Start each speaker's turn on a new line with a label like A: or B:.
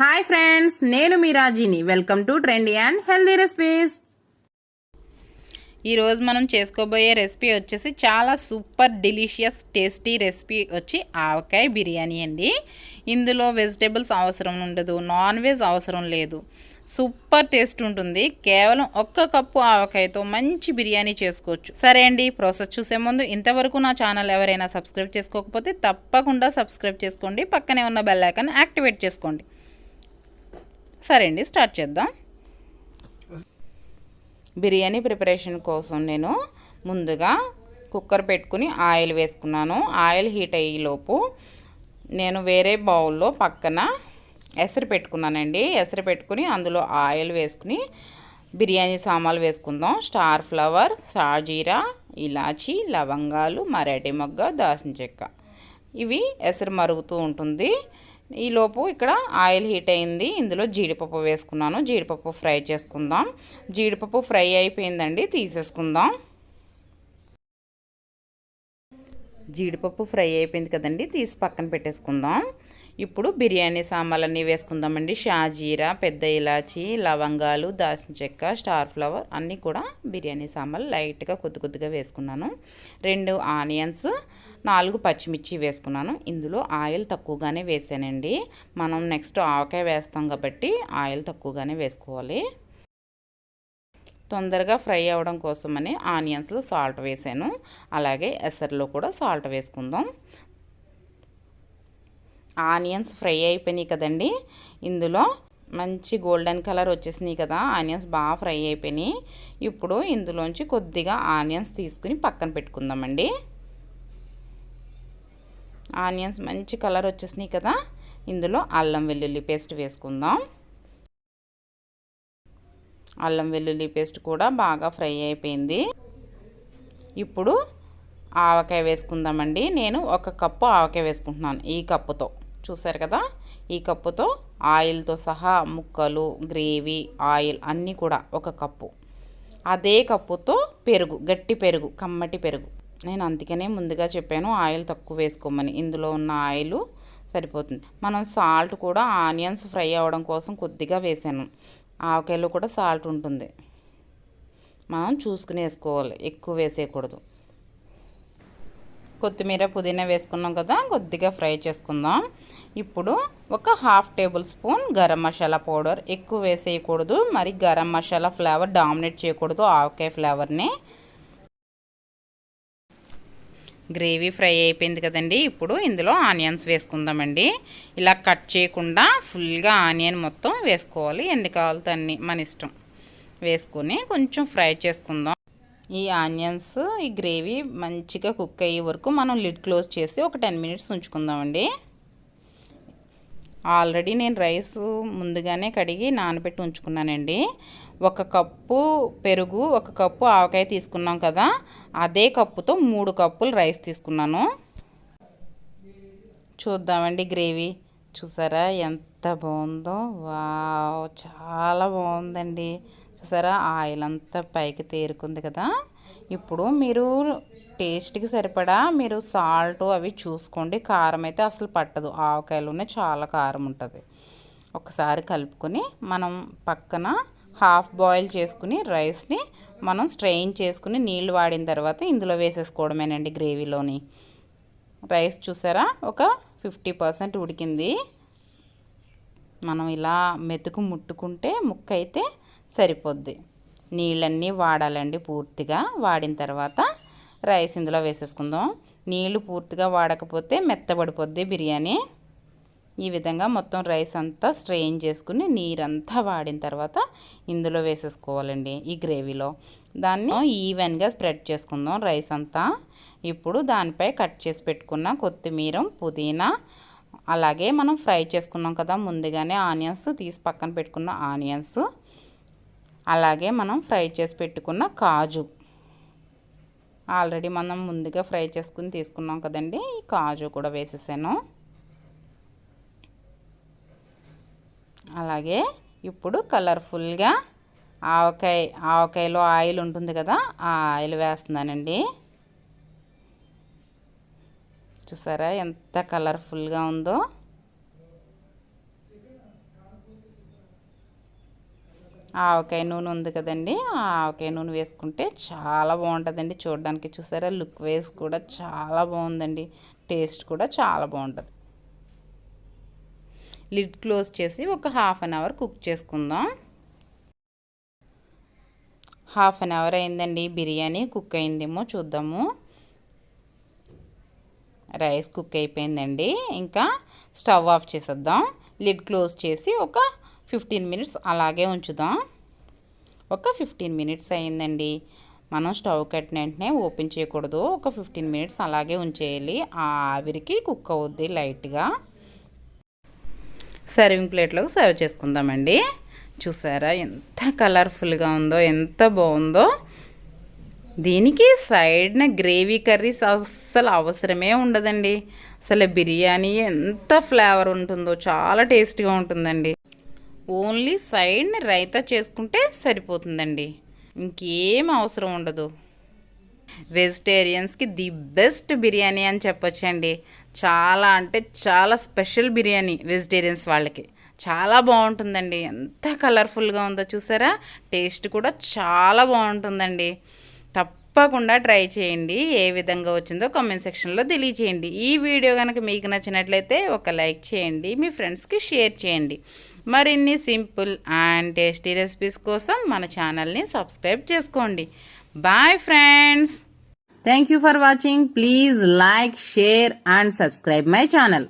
A: Hi friends, నేను మీ రాజీని. Welcome to trendy and healthy recipes. ఈరోజు మనం చేసుకోబోయే రెసిపీ వచ్చేసి చాలా సూపర్ డెలిషియస్ టేస్టీ రెసిపీ వచ్చి ఆవకాయ బిర్యానీ అండి. ఇందులో వెజిటేబుల్స్ అవసరం ఉండదు, నాన్ వెజ్ అవసరం లేదు. సూపర్ టేస్ట్ ఉంటుంది. కేవలం 1 కప్పు ఆవకాయతో మంచి బిర్యానీ చేసుకోవచ్చు. సరే అండి, ప్రాసెస్ చూసే ముందు ఇంతవరకు నా ఛానల్ ఎవరైనా సబ్స్క్రైబ్ చేసుకోకపోతే తప్పకుండా సబ్స్క్రైబ్ చేసుకోండి. పక్కనే ఉన్న బెల్ ఐకాన్ యాక్టివేట్ చేసుకోండి. సరే అండి, స్టార్ట్ చేద్దాం. బిర్యానీ ప్రిపరేషన్ కోసం నేను ముందుగా కుక్కర్ పెట్టుకుని ఆయిల్ వేసుకున్నాను. ఆయిల్ హీట్ అయ్యేలోపు నేను వేరే బౌల్లో పక్కన ఎసరు పెట్టుకున్నానండి. ఎసరు పెట్టుకుని అందులో ఆయిల్ వేసుకుని బిర్యానీ సామాన్లు వేసుకుందాం. స్టార్ ఫ్లవర్, సాజీరా, ఇలాచి, లవంగాలు, మరాఠీ మొగ్గ, దాల్చిన చెక్క. ఇవి ఎసరు మరుగుతూ ఉంటుంది. ఈలోపు ఇక్కడ ఆయిల్ హీట్ అయింది. ఇందులో జీడిపప్పు వేసుకున్నాను. జీడిపప్పు ఫ్రై చేసుకుందాం. జీడిపప్పు ఫ్రై అయిపోయిందండి, తీసేసుకుందాం. జీడిపప్పు ఫ్రై అయిపోయింది కదండి, తీసి పక్కన పెట్టేసుకుందాం. ఇప్పుడు బిర్యానీ సామాన్లన్నీ వేసుకుందామండి. షాజీరా, పెద్ద ఇలాచి, లవంగాలు, దాల్చిన చెక్క, స్టార్ ఫ్లవర్ అన్నీ కూడా బిర్యానీ సామాన్లు లైట్గా కొద్దిగా వేసుకున్నాను. 2 ఆనియన్స్, 4 పచ్చిమిర్చి వేసుకున్నాను. ఇందులో ఆయిల్ తక్కువగానే వేసానండి. మనం నెక్స్ట్ ఆవకాయ వేస్తాం కాబట్టి ఆయిల్ తక్కువగానే వేసుకోవాలి. తొందరగా ఫ్రై అవ్వడం కోసమని ఆనియన్స్లో సాల్ట్ వేసాను. అలాగే ఎసర్లో కూడా సాల్ట్ వేసుకుందాం. ఆనియన్స్ ఫ్రై అయిపోయినాయి కదండి. ఇందులో మంచి గోల్డెన్ కలర్ వచ్చేసినాయి కదా, ఆనియన్స్ బాగా ఫ్రై అయిపోయినాయి. ఇప్పుడు ఇందులోంచి కొద్దిగా ఆనియన్స్ తీసుకుని పక్కన పెట్టుకుందామండి. ఆనియన్స్ మంచి కలర్ వచ్చేసినాయి కదా, ఇందులో అల్లం వెల్లుల్లి పేస్ట్ వేసుకుందాం. అల్లం వెల్లుల్లి పేస్ట్ కూడా బాగా ఫ్రై అయిపోయింది. ఇప్పుడు ఆవకాయ వేసుకుందామండి. నేను 1 కప్పు ఆవకాయ వేసుకుంటున్నాను. ఈ కప్పుతో చూసారు కదా, ఈ కప్పుతో ఆయిల్తో సహా ముక్కలు, గ్రేవీ, ఆయిల్ అన్నీ కూడా 1 కప్పు. అదే కప్పుతో పెరుగు, గట్టి పెరుగు, కమ్మటి పెరుగు. నేను అందుకనే ముందుగా చెప్పాను ఆయిల్ తక్కువ వేసుకోమని. ఇందులో ఉన్న ఆయిల్ సరిపోతుంది. మనం సాల్ట్ కూడా ఆనియన్స్ ఫ్రై అవ్వడం కోసం కొద్దిగా వేసాను. ఆవకాయలో కూడా సాల్ట్ ఉంటుంది, మనం చూసుకుని వేసుకోవాలి, ఎక్కువ వేసేయకూడదు. కొత్తిమీర, పుదీనా వేసుకున్నాం కదా, కొద్దిగా ఫ్రై చేసుకుందాం. ఇప్పుడు 1/2 table spoon garam masala powder. ఎక్కువ వేసేయకూడదు, మరి గరం మసాలా ఫ్లేవర్ డామినేట్ చేయకూడదు ఆవకాయ ఫ్లేవర్ని. గ్రేవీ ఫ్రై అయిపోయింది కదండి. ఇప్పుడు ఇందులో ఆనియన్స్ వేసుకుందామండి. ఇలా కట్ చేయకుండా ఫుల్గా ఆనియన్ మొత్తం వేసుకోవాలి. ఎన్ని కావాలితే అన్ని మన ఇష్టం వేసుకొని కొంచెం ఫ్రై చేసుకుందాం. ఈ ఆనియన్స్, ఈ గ్రేవీ మంచిగా కుక్ అయ్యే వరకు మనం లిడ్ క్లోజ్ చేసి ఒక 10 మినిట్స్ ఉంచుకుందామండి. ఆల్రెడీ నేను రైస్ ముందుగానే కడిగి నానబెట్టి ఉంచుకున్నానండి. 1 కప్పు పెరుగు, 1 కప్పు ఆవకాయ తీసుకున్నాం కదా, అదే కప్పుతో 3 కప్పులు రైస్ తీసుకున్నాను. చూద్దామండి. గ్రేవీ చూసారా ఎంత బాగుందో, వావ్ చాలా బాగుందండి. చూసారా, ఆయిల్ అంతా పైకి తేరుకుంది కదా. ఇప్పుడు మీరు టేస్ట్కి సరిపడా మీరు సాల్ట్ అవి చూసుకోండి. కారం అయితే అసలు పట్టదు, ఆవకాయలోనే చాలా కారం ఉంటుంది. ఒకసారి కలుపుకొని మనం పక్కన హాఫ్ బాయిల్ చేసుకుని రైస్ని మనం స్ట్రెయిన్ చేసుకుని నీళ్ళు వాడిన తర్వాత ఇందులో వేసేసుకోవడమేనండి. గ్రేవీలోని రైస్ చూసారా, ఒక 50% ఉడికింది. మనం ఇలా మెతుకు ముట్టుకుంటే ముక్క అయితే సరిపోద్ది. నీళ్ళన్నీ వాడాలండి, పూర్తిగా వాడిన తర్వాత రైస్ ఇందులో వేసేసుకుందాం. నీళ్ళు పూర్తిగా వాడకపోతే మెత్తబడిపోద్ది బిర్యానీ. ఈ విధంగా మొత్తం రైస్ అంతా స్ట్రెయిన్ చేసుకుని నీరంతా వాడిన తర్వాత ఇందులో వేసేసుకోవాలండి. ఈ గ్రేవీలో దాన్ని ఈవెన్గా స్ప్రెడ్ చేసుకుందాం రైస్ అంతా. ఇప్పుడు దానిపై కట్ చేసి పెట్టుకున్న కొత్తిమీర, పుదీనా, అలాగే మనం ఫ్రై చేసుకున్నాం కదా ముందుగానే ఆనియన్స్, తీసి పక్కన పెట్టుకున్న ఆనియన్స్, అలాగే మనం ఫ్రై చేసి పెట్టుకున్న కాజు, ఆల్రెడీ మనం ముందుగా ఫ్రై చేసుకుని తీసుకున్నాం కదండి, ఈ కాజు కూడా వేసేసాను. అలాగే ఇప్పుడు కలర్ఫుల్గా ఆవకాయలో ఆయిల్ ఉంటుంది కదా, ఆ ఆయిల్ వేస్తున్నానండి. చూసారా ఎంత కలర్ఫుల్గా ఉందో. ఆవకాయ నూనె ఉంది కదండి, ఆ ఆవకాయ నూనె వేసుకుంటే చాలా బాగుంటుందండి. చూడడానికి చూసారా, లుక్ వేస్ కూడా చాలా బాగుందండి. టేస్ట్ కూడా చాలా బాగుంటుంది. లిడ్ క్లోజ్ చేసి ఒక హాఫ్ అన్ అవర్ కుక్ చేసుకుందాం. హాఫ్ అన్ అవర్ అయిందండి. బిర్యానీ కుక్ అయిందేమో చూద్దాము. రైస్ కుక్ అయిపోయిందండి. ఇంకా స్టవ్ ఆఫ్ చేసేద్దాం. లిడ్ క్లోజ్ చేసి ఒక 15 మినిట్స్ అలాగే ఉంచుదాం. ఒక 15 మినిట్స్ అయిందండి. మనం స్టవ్ కట్టిన వెంటనే ఓపెన్ చేయకూడదు. ఒక 15 మినిట్స్ అలాగే ఉంచేయాలి. ఆ ఆవిరికి కుక్ అవుద్ది లైట్గా. సర్వింగ్ ప్లేట్లోకి సర్వ్ చేసుకుందామండి. చూసారా ఎంత కలర్ఫుల్గా ఉందో, ఎంత బాగుందో. దీనికి సైడ్న గ్రేవీ కర్రీస్ అస్సలు అవసరమే ఉండదండి. అసలు బిర్యానీ ఎంత ఫ్లేవర్ ఉంటుందో, చాలా టేస్టీగా ఉంటుందండి. ఓన్లీ సైడ్ని రైతా చేసుకుంటే సరిపోతుందండి, ఇంకేం అవసరం ఉండదు. వెజిటేరియన్స్కి ది బెస్ట్ బిర్యానీ అని చెప్పొచ్చండి. చాలా అంటే చాలా స్పెషల్ బిర్యానీ వెజిటేరియన్స్ వాళ్ళకి. చాలా బాగుంటుందండి. ఎంత కలర్ఫుల్గా ఉందో చూసారా. టేస్ట్ కూడా చాలా బాగుంటుందండి. తప్పకుండా ట్రై చేయండి. ఏ విధంగా వచ్చిందో కామెంట్ సెక్షన్లో తెలియచేయండి. ఈ వీడియో కనుక మీకు నచ్చినట్లయితే ఒక లైక్ చేయండి, మీ ఫ్రెండ్స్కి షేర్ చేయండి. మరిన్ని సింపుల్ అండ్ టేస్టీ రెసిపీస్ కోసం మన ఛానల్ని సబ్స్క్రైబ్ చేసుకోండి. Bye friends. Thank you for watching. Please like, share and subscribe my channel.